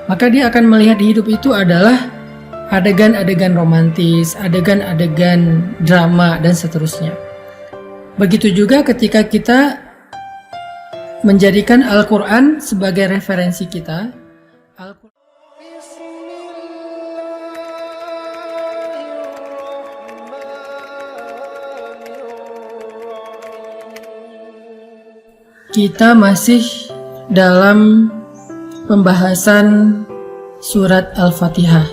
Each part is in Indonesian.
maka dia akan melihat hidup itu adalah adegan-adegan romantis, adegan-adegan drama, dan seterusnya. Begitu juga ketika kita menjadikan Al-Quran sebagai referensi kita. Kita masih dalam pembahasan surat Al-Fatihah.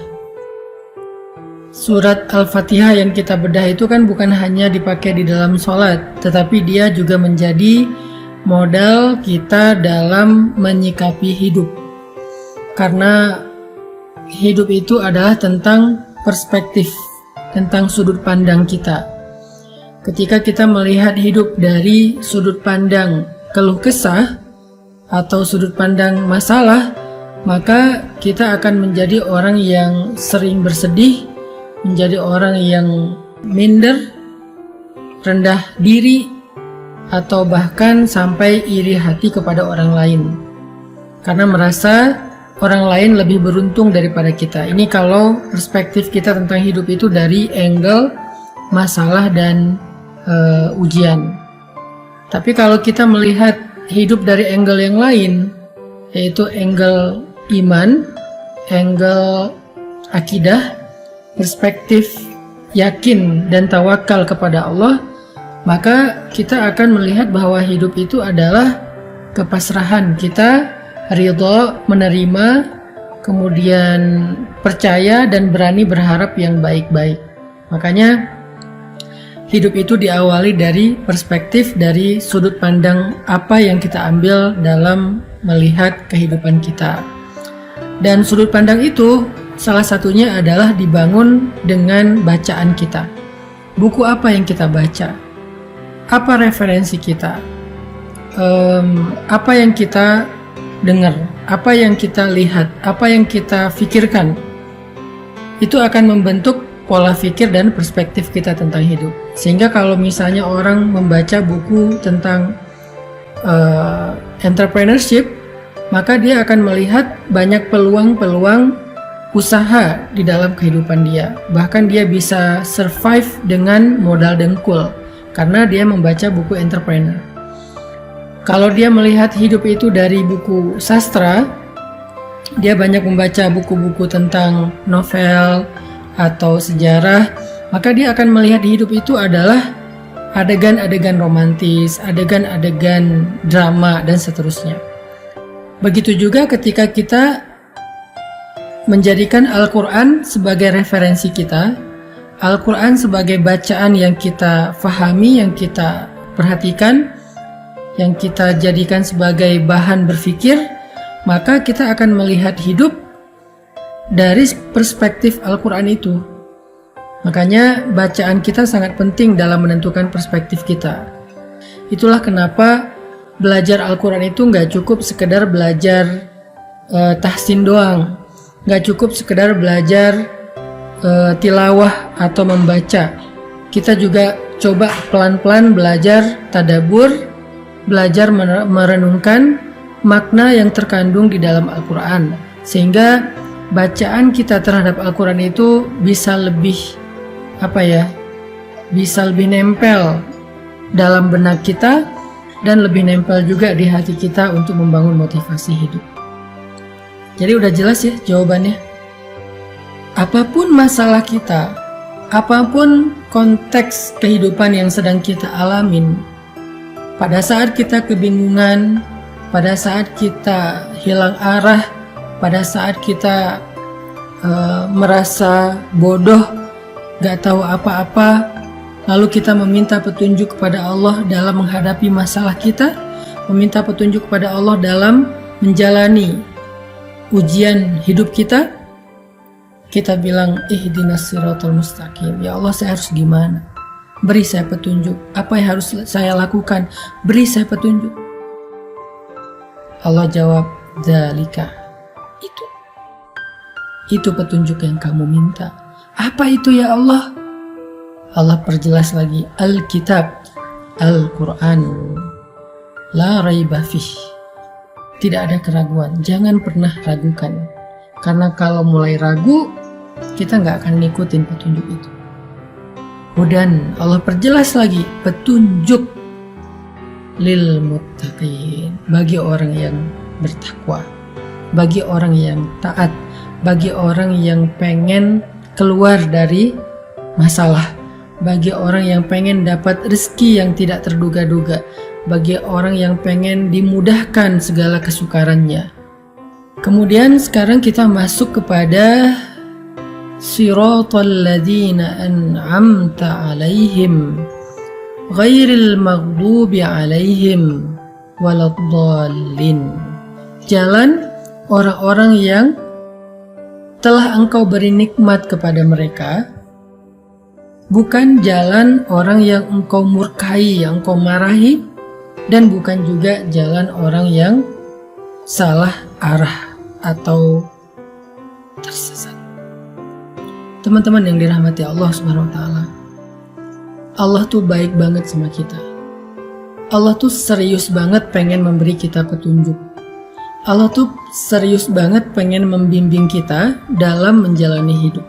Surat Al-Fatihah yang kita bedah itu kan bukan hanya dipakai di dalam sholat, tetapi dia juga menjadi modal kita dalam menyikapi hidup. Karena hidup itu adalah tentang perspektif, tentang sudut pandang kita. Ketika kita melihat hidup dari sudut pandang keluh kesah atau sudut pandang masalah, maka kita akan menjadi orang yang sering bersedih, menjadi orang yang minder, rendah diri, atau bahkan sampai iri hati kepada orang lain karena merasa orang lain lebih beruntung daripada kita. Ini kalau perspektif kita tentang hidup itu dari angle masalah dan ujian. Tapi kalau kita melihat hidup dari angle yang lain, yaitu angle iman, angle akidah, perspektif yakin dan tawakal kepada Allah, maka kita akan melihat bahwa hidup itu adalah kepasrahan. Kita ridho, menerima, kemudian percaya dan berani berharap yang baik-baik. Makanya hidup itu diawali dari perspektif, dari sudut pandang apa yang kita ambil dalam melihat kehidupan kita. Dan sudut pandang itu salah satunya adalah dibangun dengan bacaan kita. Buku apa yang kita baca? Apa referensi kita? Apa yang kita dengar? Apa yang kita lihat? Apa yang kita pikirkan? Itu akan membentuk pola pikir dan perspektif kita tentang hidup. Sehingga kalau misalnya orang membaca buku tentang entrepreneurship, maka dia akan melihat banyak peluang-peluang usaha di dalam kehidupan dia. Bahkan dia bisa survive dengan modal dengkul karena dia membaca buku entrepreneur. Kalau dia melihat hidup itu dari buku sastra, dia banyak membaca buku-buku tentang novel atau sejarah, maka dia akan melihat hidup itu adalah adegan-adegan romantis, adegan-adegan drama, dan seterusnya. Begitu juga ketika kita menjadikan Al-Quran sebagai referensi kita, Al-Quran sebagai bacaan yang kita fahami, yang kita perhatikan, yang kita jadikan sebagai bahan berpikir, maka kita akan melihat hidup dari perspektif Al-Quran itu. Makanya bacaan kita sangat penting dalam menentukan perspektif kita. Itulah kenapa belajar Al-Quran itu nggak cukup sekedar belajar tahsin doang, nggak cukup sekedar belajar tilawah atau membaca. Kita juga coba pelan-pelan belajar tadabbur, belajar merenungkan makna yang terkandung di dalam Al-Quran, sehingga bacaan kita terhadap Al-Quran itu bisa lebih bisa lebih nempel dalam benak kita dan lebih nempel juga di hati kita untuk membangun motivasi hidup. Jadi udah jelas ya jawabannya. Apapun masalah kita, apapun konteks kehidupan yang sedang kita alamin, pada saat kita kebingungan, pada saat kita hilang arah, pada saat kita merasa bodoh, gak tahu apa-apa, lalu kita meminta petunjuk kepada Allah dalam menghadapi masalah kita, meminta petunjuk kepada Allah dalam menjalani ujian hidup kita, kita bilang ihdinas siratal mustaqim. Ya Allah, saya harus gimana? Beri saya petunjuk. Apa yang harus saya lakukan? Beri saya petunjuk. Allah jawab, dzalika, itu petunjuk yang kamu minta. Apa itu ya Allah? Allah perjelas lagi, Alkitab, Al-Quran, la raiba fih. Tidak ada keraguan, jangan pernah ragukan. Karena kalau mulai ragu, kita nggak akan ngikutin petunjuk itu. Hudan, Allah perjelas lagi, petunjuk lil muttaqin, bagi orang yang bertakwa, bagi orang yang taat, bagi orang yang pengen keluar dari masalah, bagi orang yang pengen dapat rezeki yang tidak terduga-duga, bagi orang yang pengen dimudahkan segala kesukarannya. Kemudian sekarang kita masuk kepada siratal ladzina an'amta 'alaihim ghairil maghdubi 'alaihim waladdallin. Jalan orang-orang yang telah Engkau beri nikmat kepada mereka, bukan jalan orang yang Engkau murkai, yang Engkau marahi, dan bukan juga jalan orang yang salah arah atau tersesat. Teman-teman yang dirahmati Allah Subhanahu wa taala, Allah tuh baik banget sama kita. Allah tuh serius banget pengen memberi kita petunjuk. Allah tuh serius banget pengen membimbing kita dalam menjalani hidup.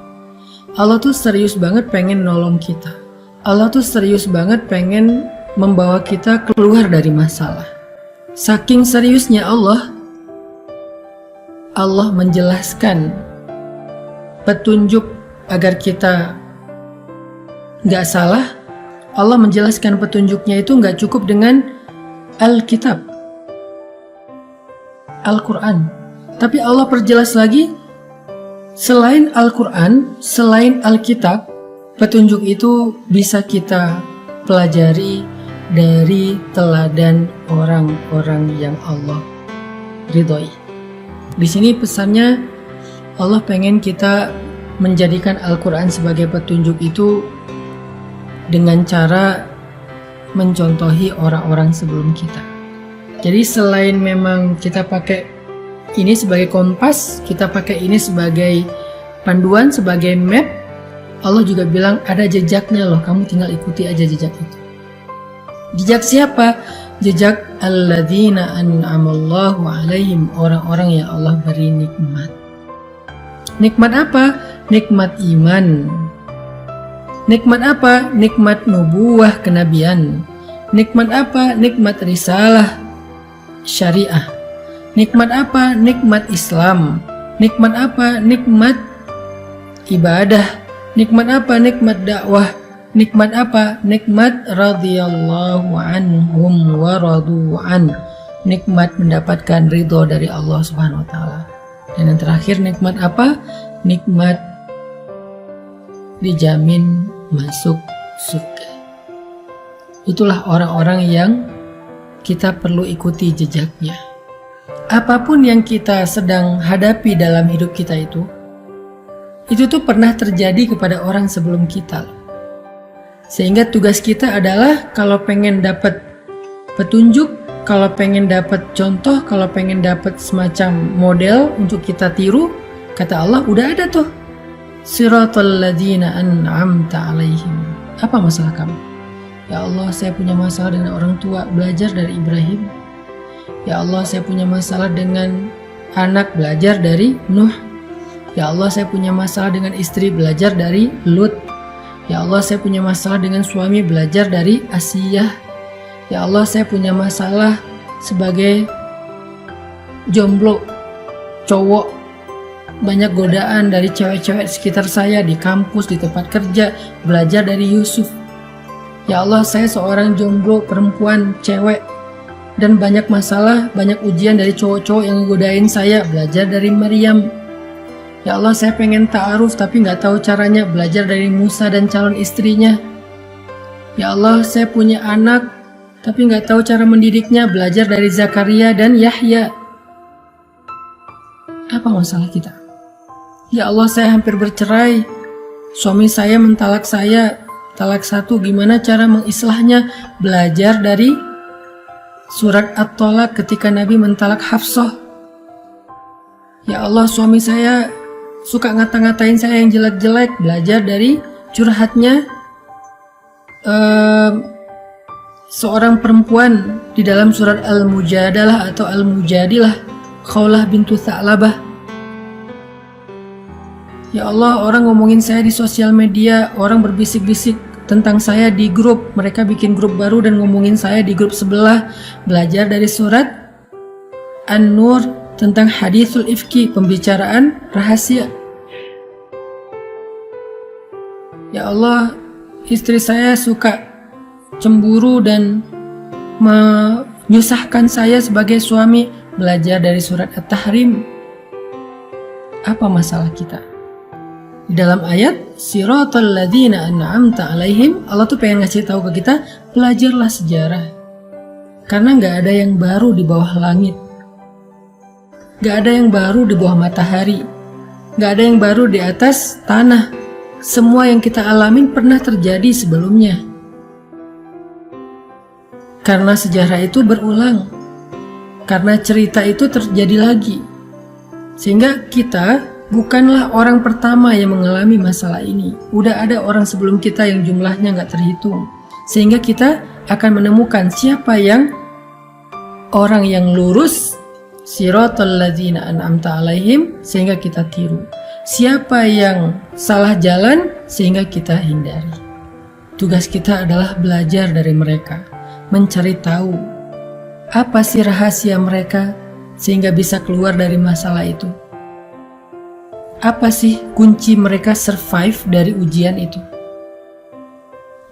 Allah tuh serius banget pengen nolong kita. Allah tuh serius banget pengen membawa kita keluar dari masalah. Saking seriusnya Allah menjelaskan petunjuk agar kita nggak salah. Allah menjelaskan petunjuknya itu nggak cukup dengan Alkitab, Al-Quran, tapi Allah perjelas lagi, selain Al-Quran, selain Alkitab, petunjuk itu bisa kita pelajari dari teladan orang-orang yang Allah ridhoi. Di sini pesannya, Allah pengen kita menjadikan Al-Quran sebagai petunjuk itu dengan cara mencontohi orang-orang sebelum kita. Jadi selain memang kita pakai ini sebagai kompas, kita pakai ini sebagai panduan, sebagai map, Allah juga bilang ada jejaknya loh, kamu tinggal ikuti aja jejak itu. Jejak siapa? Jejak alladzina an'amallahu alaihim, orang-orang yang Allah beri nikmat. Nikmat apa? Nikmat iman. Nikmat apa? Nikmat nubuwah kenabian. Nikmat apa? Nikmat risalah syariah. Nikmat apa? Nikmat Islam. Nikmat apa? Nikmat ibadah. Nikmat apa? Nikmat dakwah. Nikmat apa? Nikmat radhiyallahu anhum wa radu an. Nikmat mendapatkan ridho dari Allah Subhanahu wa taala. Dan yang terakhir nikmat apa? Nikmat dijamin masuk surga. Itulah orang-orang yang kita perlu ikuti jejaknya. Apapun yang kita sedang hadapi dalam hidup kita itu tuh pernah terjadi kepada orang sebelum kita. Sehingga tugas kita adalah kalau pengen dapat petunjuk, kalau pengen dapat contoh, kalau pengen dapat semacam model untuk kita tiru, kata Allah udah ada tuh. Siratal ladzina an'amta 'alaihim. Apa masalah kamu? Ya Allah, saya punya masalah dengan orang tua, belajar dari Ibrahim. Ya Allah, saya punya masalah dengan anak, belajar dari Nuh. Ya Allah, saya punya masalah dengan istri, belajar dari Lut. Ya Allah, saya punya masalah dengan suami, belajar dari Asiyah. Ya Allah, saya punya masalah sebagai jomblo, cowok, banyak godaan dari cewek-cewek sekitar saya di kampus, di tempat kerja, belajar dari Yusuf. Ya Allah, saya seorang jomblo, perempuan, cewek, dan banyak masalah, banyak ujian dari cowok-cowok yang ngegodain saya, belajar dari Maryam. Ya Allah, saya pengen ta'aruf tapi nggak tahu caranya, belajar dari Musa dan calon istrinya. Ya Allah, saya punya anak tapi nggak tahu cara mendidiknya, belajar dari Zakaria dan Yahya. Apa masalah kita? Ya Allah, saya hampir bercerai, suami saya mentalak saya, talak 1, gimana cara mengislahnya? Belajar dari surat At-Tolak ketika Nabi mentalak Hafsah. Ya Allah, suami saya suka ngata-ngatain saya yang jelek-jelek, belajar dari curhatnya seorang perempuan di dalam surat Al-Mujadalah atau Al-Mujadilah, Khawlah bintu Tha'labah. Ya Allah, orang ngomongin saya di sosial media, orang berbisik-bisik tentang saya di grup. Mereka bikin grup baru dan ngomongin saya di grup sebelah. Belajar dari surat An-Nur tentang hadithul ifki, pembicaraan rahasia. Ya Allah, istri saya suka cemburu dan menyusahkan saya sebagai suami. Belajar dari surat At-Tahrim. Apa masalah kita? Di dalam ayat Siratal ladzina an'amta alaihim, Allah tuh pengen ngasih tahu ke kita, belajarlah sejarah. Karena nggak ada yang baru di bawah langit. Nggak ada yang baru di bawah matahari. Nggak ada yang baru di atas tanah. Semua yang kita alamin pernah terjadi sebelumnya. Karena sejarah itu berulang. Karena cerita itu terjadi lagi. Sehingga kita bukanlah orang pertama yang mengalami masalah ini. Udah ada orang sebelum kita yang jumlahnya nggak terhitung. Sehingga kita akan menemukan siapa yang orang yang lurus, siratal ladzina an'amta alaihim, sehingga kita tiru. Siapa yang salah jalan, sehingga kita hindari. Tugas kita adalah belajar dari mereka, mencari tahu apa sih rahasia mereka sehingga bisa keluar dari masalah itu. Apa sih kunci mereka survive dari ujian itu?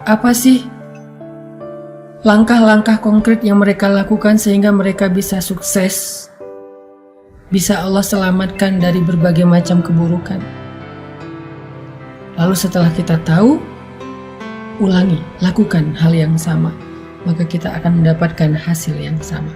Apa sih langkah-langkah konkret yang mereka lakukan sehingga mereka bisa sukses? Bisa Allah selamatkan dari berbagai macam keburukan. Lalu setelah kita tahu, ulangi, lakukan hal yang sama. Maka kita akan mendapatkan hasil yang sama.